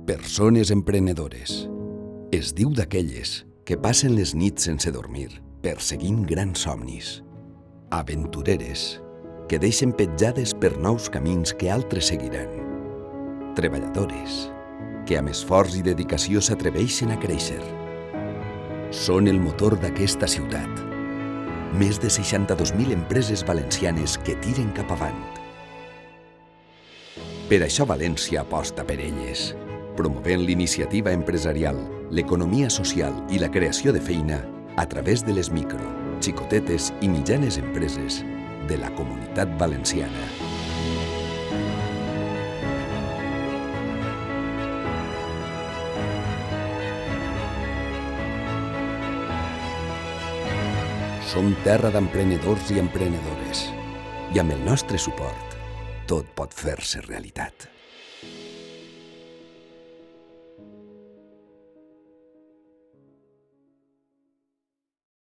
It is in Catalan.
Persones emprenedores. Es diu d'aquelles que passen les nits sense dormir, perseguint grans somnis. Aventureres, que deixen petjades per nous camins que altres seguiran. Treballadores, que amb esforç i dedicació s'atreveixen a créixer. Són el motor d'aquesta ciutat. Més de 62.000 empreses valencianes que tiren cap avant. Per això València aposta per elles, promovent l'iniciativa empresarial, l'economia social i la creació de feina a través de les micro, xicotetes i mitjanes empreses de la Comunitat Valenciana. Som terra d'emprenedors i emprenedores, i amb el nostre suport tot pot fer-se realitat.